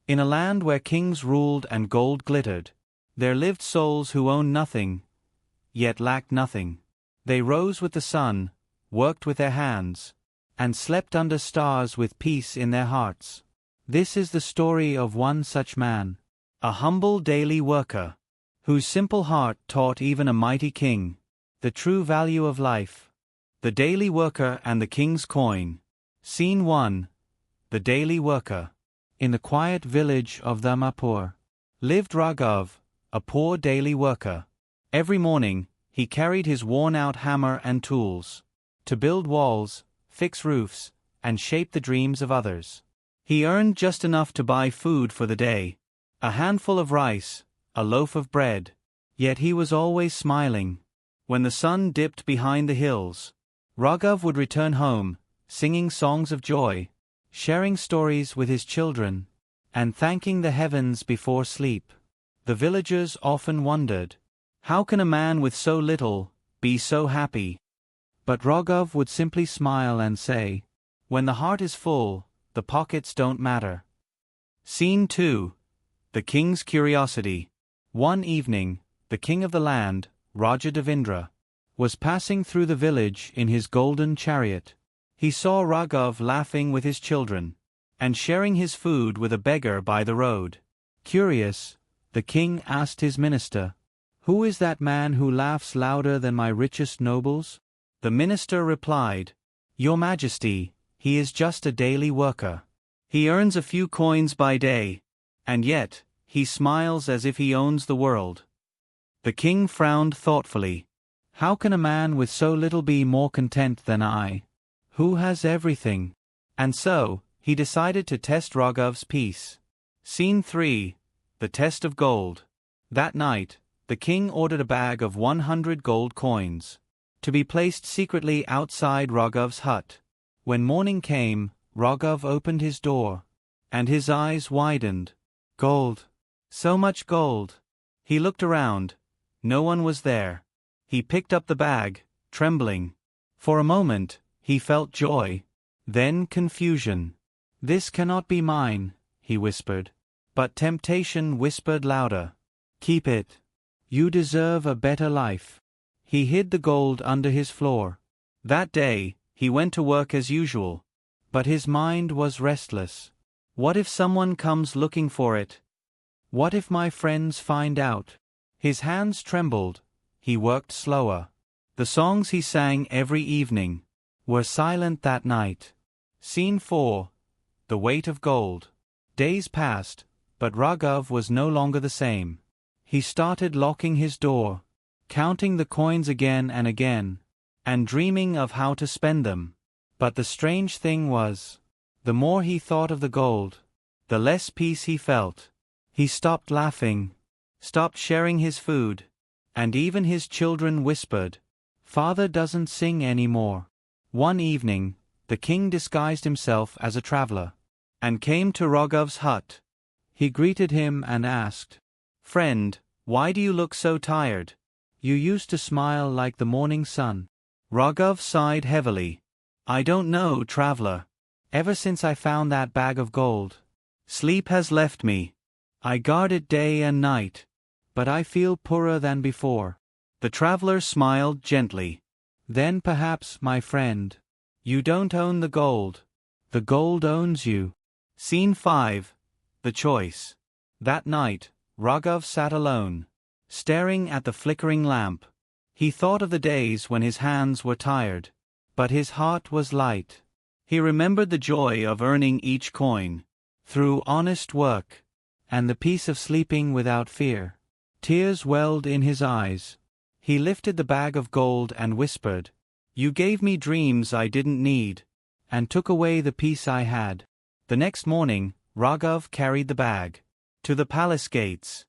In a land where kings ruled and gold glittered, there lived souls who owned nothing, yet lacked nothing. They rose with the sun, worked with their hands, and slept under stars with peace in their hearts. This is the story of one such man, a humble daily worker, whose simple heart taught even a mighty king the true value of life. The Daily Worker and the King's Coin. Scene 1. The Daily Worker. In the quiet village of Dhamapur lived Raghav, a poor daily worker. Every morning, he carried his worn-out hammer and tools to build walls, fix roofs, and shape the dreams of others. He earned just enough to buy food for the day, a handful of rice, a loaf of bread. Yet he was always smiling. When the sun dipped behind the hills, Raghav would return home, singing songs of joy, sharing stories with his children, and thanking the heavens before sleep. The villagers often wondered, how can a man with so little be so happy? But Raghav would simply smile and say, when the heart is full, the pockets don't matter. Scene 2. The King's Curiosity. One evening, the king of the land, Raja Devendra, was passing through the village in his golden chariot. He saw Raghav laughing with his children, and sharing his food with a beggar by the road. Curious, the king asked his minister, "Who is that man who laughs louder than my richest nobles?" The minister replied, "Your Majesty, he is just a daily worker. He earns a few coins by day, and yet, he smiles as if he owns the world." The king frowned thoughtfully. How can a man with so little be more content than I, who has everything? And so, he decided to test Raghav's peace. Scene 3. The Test of Gold. That night, the king ordered a bag of 100 gold coins to be placed secretly outside Raghav's hut. When morning came, Raghav opened his door, and his eyes widened. Gold! So much gold! He looked around. No one was there. He picked up the bag, trembling. For a moment, he felt joy, then confusion. "This cannot be mine," he whispered. But temptation whispered louder. "Keep it. You deserve a better life." He hid the gold under his floor. That day, he went to work as usual. But his mind was restless. What if someone comes looking for it? What if my friends find out? His hands trembled. He worked slower. The songs he sang every evening were silent that night. Scene 4. The Weight of Gold. Days passed, but Raghav was no longer the same. He started locking his door, counting the coins again and again, and dreaming of how to spend them. But the strange thing was, the more he thought of the gold, the less peace he felt. He stopped laughing, stopped sharing his food, and even his children whispered, "Father doesn't sing anymore." One evening, the king disguised himself as a traveler, and came to Raghav's hut. He greeted him and asked, "Friend, why do you look so tired? You used to smile like the morning sun." Raghav sighed heavily. "I don't know, traveler. Ever since I found that bag of gold, sleep has left me. I guard it day and night, but I feel poorer than before." The traveler smiled gently. "Then perhaps, my friend, you don't own the gold. The gold owns you." Scene 5. The Choice. That night, Raghav sat alone, staring at the flickering lamp. He thought of the days when his hands were tired, but his heart was light. He remembered the joy of earning each coin, through honest work, and the peace of sleeping without fear. Tears welled in his eyes. He lifted the bag of gold and whispered, "You gave me dreams I didn't need, and took away the peace I had." The next morning, Raghav carried the bag to the palace gates.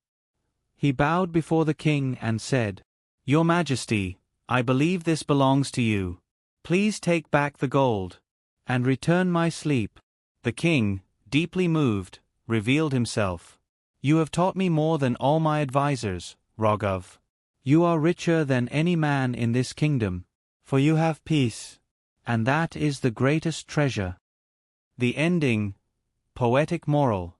He bowed before the king and said, "Your Majesty, I believe this belongs to you. Please take back the gold, and return my sleep." The king, deeply moved, revealed himself. "You have taught me more than all my advisors, Raghav. You are richer than any man in this kingdom, for you have peace, and that is the greatest treasure." The ending. Poetic moral.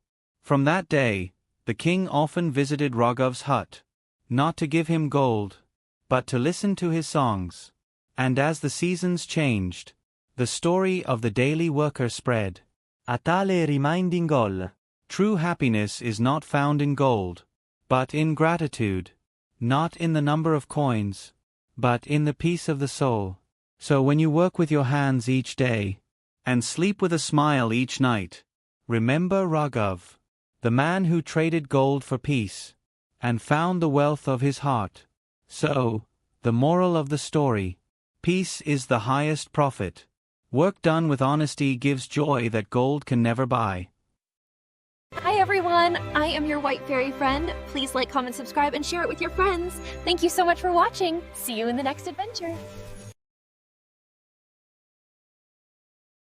From that day, the king often visited Raghav's hut, not to give him gold, but to listen to his songs. And as the seasons changed, the story of the daily worker spread. A tale reminding goal. True happiness is not found in gold, but in gratitude, not in the number of coins, but in the peace of the soul. So when you work with your hands each day, and sleep with a smile each night, remember Raghav, the man who traded gold for peace, and found the wealth of his heart. So, the moral of the story: peace is the highest profit. Work done with honesty gives joy that gold can never buy. Hi everyone, I am your white fairy friend. Please like, comment, subscribe, and share it with your friends. Thank you so much for watching. See you in the next adventure.